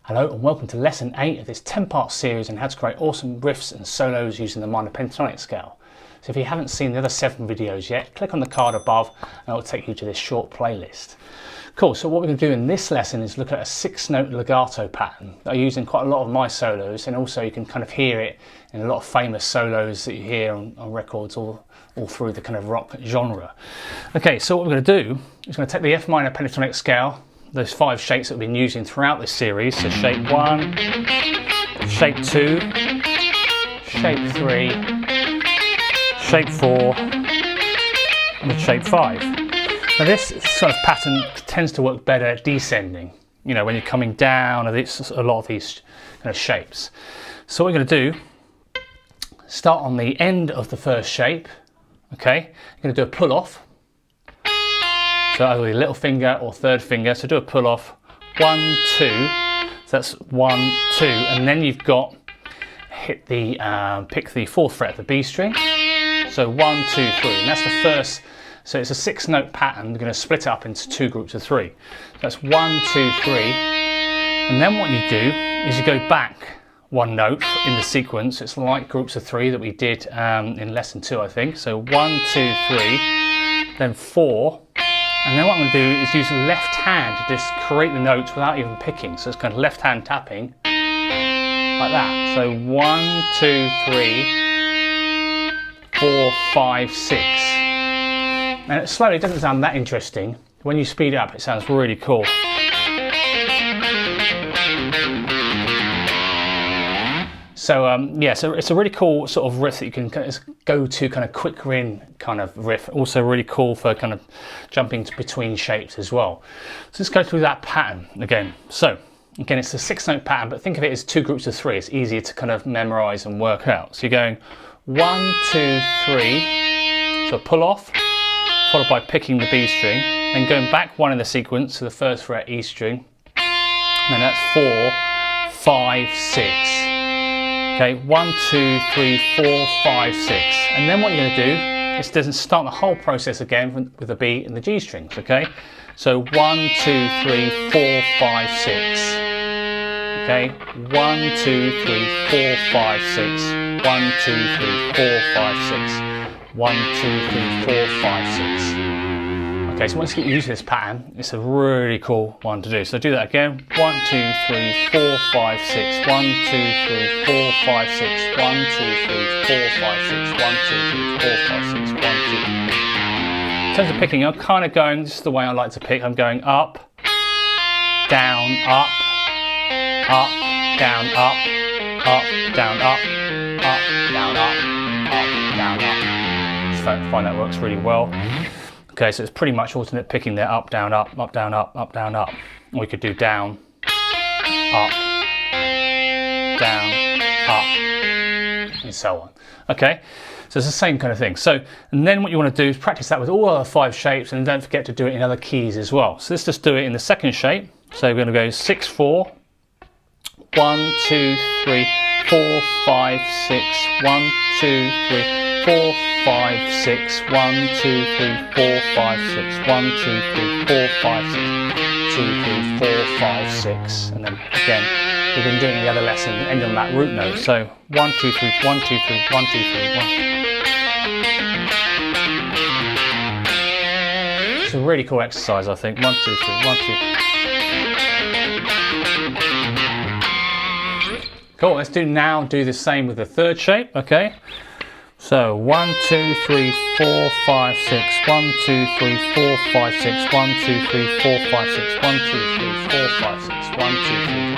Hello and welcome to lesson 8 of this 10-part series on how to create awesome riffs and solos using the minor pentatonic scale. So if you haven't seen the other 7 videos yet, click on the card above and it will take you to this short playlist. Cool, so what we're going to do in this lesson is look at a 6-note legato pattern that I use in quite a lot of my solos, and also you can kind of hear it in a lot of famous solos that you hear on records all through the kind of rock genre. Okay, so what we're going to do is we're going to take the F minor pentatonic scale, those 5 shapes that we've been using throughout this series, so shape 1, shape 2, shape 3, shape 4 and the shape 5. Now this sort of pattern tends to work better descending, you know, when you're coming down a lot of these kind of shapes. So what we're going to do, start on the end of the first shape, okay, you're going to do a pull off. So either with your little finger or third finger, so do a pull off, 1, 2, so that's 1, 2, and then you've got, pick the 4th fret of the B string, so 1, 2, 3, and that's the first, so it's a 6-note pattern. We're going to split it up into 2 groups of 3. So that's 1, 2, 3, and then what you do is you go back 1 note in the sequence. It's like groups of 3 that we did in lesson 2, I think, so 1, 2, 3, then 4, and then what I'm going to do is use the left hand to just create the notes without even picking. So it's kind of left hand tapping like that. So 1, 2, 3, 4, 5, 6. And it slowly doesn't sound that interesting. When you speed it up, it sounds really cool. So yeah, so it's a really cool sort of riff that you can go to, kind of quick rin kind of riff. Also really cool for kind of jumping between shapes as well. So let's go through that pattern again. So again, it's a 6-note pattern, but think of it as 2 groups of 3. It's easier to kind of memorize and work out. So you're going 1, 2, 3, so pull off, followed by picking the B string, then going back 1 in the sequence to the 1st fret E string, and then that's 4, 5, 6. Okay, 1, 2, 3, 4, 5, 6. And then what you're going to do is start the whole process again with the B and the G strings, okay? So 1, 2, 3, 4, 5, 6. Okay, 1, 2, 3, 4, 5, 6. 1, 2, 3, 4, 5, 6. 1, 2, 3, 4, 5, 6. Okay, so once you get used to this pattern, it's a really cool one to do. So do that again. 1, 2, 3, 4, 5, 6. 1, 2, 3, 4, 5, 6. 1, 2, 3, 4, 5, 6. 1, 2, 3, 4, 5, 6. 1, 2. In terms of picking, I'm kind of going, this is the way I like to pick. I'm going up, down, up, up, down, up, down, up, down, up, down, up. I find that works really well. Okay, so it's pretty much alternate picking there, up, down, up, down, up, down, up. Or we could do down, up, down, up, and so on. Okay, so it's the same kind of thing. So, and then what you want to do is practice that with all other 5 shapes, and don't forget to do it in other keys as well. So let's just do it in the 2nd shape. So we're going to go 6, 4, 1, 2, 3, 4, 5, 6, 1, 2, 3, 4, 5, 6, 1, 2, 3, 4, 5, 6, 1, 2, 3, 4, 5, 6, 2, 3, 4, 5, 6, and then again, we've been doing the other lesson, end on that root note, so 1, 2, 3, 1, 2, 3, 1, 2, 3, 1. It's a really cool exercise, I think. 1, 2, 3, 1, 2. Cool, let's do the same with the 3rd shape, okay? So 1, 2, 3, 4, 5, 6. 1, 2, 3, 4, 5, 6. 1, 2, 3, 4, 5, 6. 1, 2, 3, 4, 5, 6. 1, 2, 3.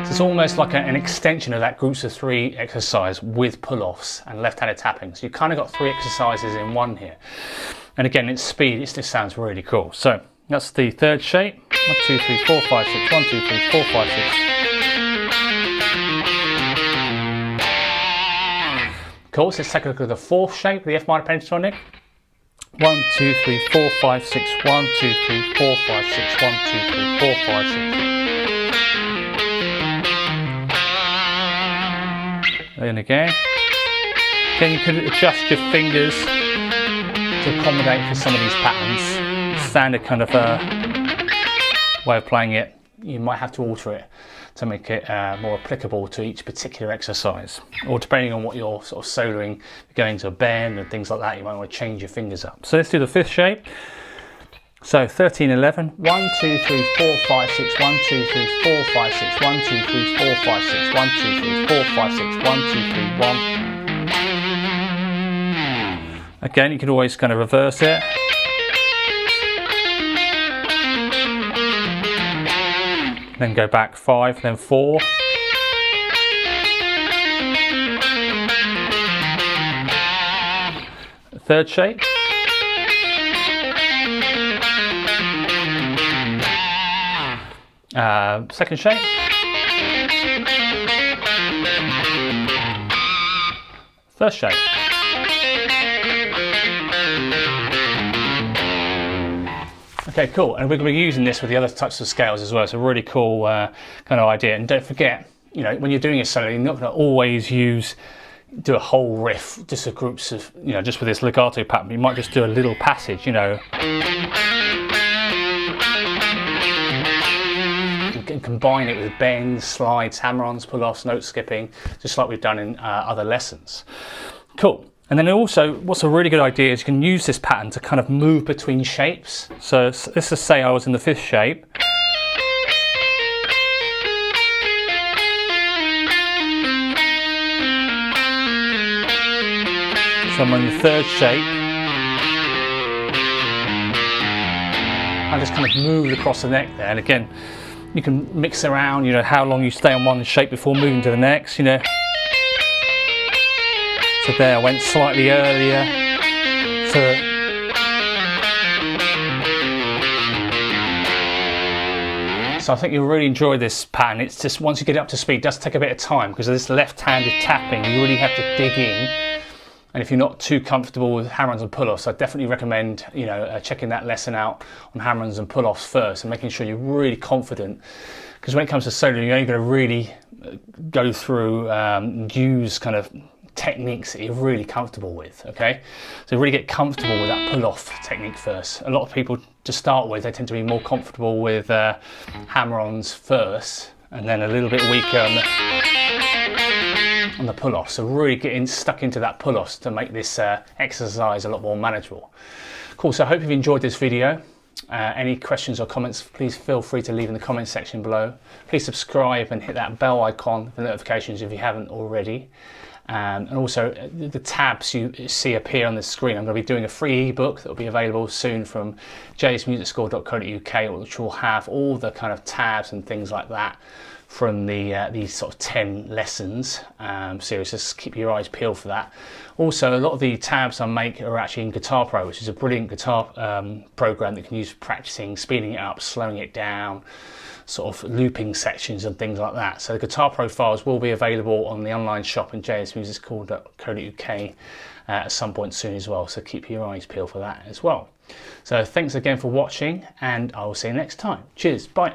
So it's almost like an extension of that groups of 3 exercise with pull-offs and left-handed tapping. So you've kind of got 3 exercises in one here. And again, it's speed. It just sounds really cool. So that's the 3rd shape. 1, 2, 3, 4, 5, 6. 1, 2, 3, 4, 5, 6. Cool, so let's take a look at the 4th shape, the F minor pentatonic. 1, 2, 3, 4, 5, 6. 1, 2, 3, 4, 5, 6. 1, 2, 3, 4, 5, 6. And again. Then you could adjust your fingers to accommodate for some of these patterns. Standard kind of way of playing it you might have to alter it to make it more applicable to each particular exercise, or depending on what you're sort of soloing, going to a bend and things like that, you might want to change your fingers up. So let's do the fifth shape. So 13, 11, 1, 2, 3, 4, 5, 6, 1, 2, 3, 4, 5, 6, 1, 2, 3, 4, 5, 6, 1, 2, 3, 4, 5, 6, 1, 2, 3, 1. Again, you can always kind of reverse it. Then go back 5, then 4. Third shape. Second shape. First shape. Okay, cool. And we're going to be using this with the other types of scales as well. It's a really cool kind of idea. And don't forget, you know, when you're doing a solo, you're not going to always do a whole riff, just a groups of, you know, just with this legato pattern. You might just do a little passage, you know. You can combine it with bends, slides, hammer-ons, pull-offs, note skipping, just like we've done in other lessons. Cool. And then also, what's a really good idea is you can use this pattern to kind of move between shapes. So let's just say I was in the fifth shape. So I'm in the third shape. I just kind of move across the neck there. And again, you can mix around, you know, how long you stay on one shape before moving to the next, you know. So there, I went slightly earlier. So I think you'll really enjoy this pattern. It's just, once you get it up to speed, it does take a bit of time because of this left-handed tapping. You really have to dig in. And if you're not too comfortable with hammer-ons and pull-offs, I definitely recommend, you know, checking that lesson out on hammer-ons and pull-offs first and making sure you're really confident. Because when it comes to soloing, you're only going to really go through, use kind of techniques that you're really comfortable with, okay? So really get comfortable with that pull-off technique first. A lot of people, to start with, they tend to be more comfortable with hammer-ons first, and then a little bit weaker on the pull-off. So really getting stuck into that pull-offs to make this exercise a lot more manageable. Cool, so I hope you've enjoyed this video. Any questions or comments, please feel free to leave in the comments section below. Please subscribe and hit that bell icon for notifications if you haven't already. And also the tabs you see appear on the screen. I'm going to be doing a free ebook that will be available soon from Jsmusicschool.co.uk, which will have all the kind of tabs and things like that from these sort of 10 lessons series. Just keep your eyes peeled for that. Also, a lot of the tabs I make are actually in Guitar Pro, which is a brilliant guitar program that you can use for practicing, speeding it up, slowing it down, sort of looping sections and things like that. So the Guitar Pro files will be available on the online shop in Jsmusicschool.co.uk at some point soon as well. So keep your eyes peeled for that as well. So thanks again for watching, and I will see you next time. Cheers, bye.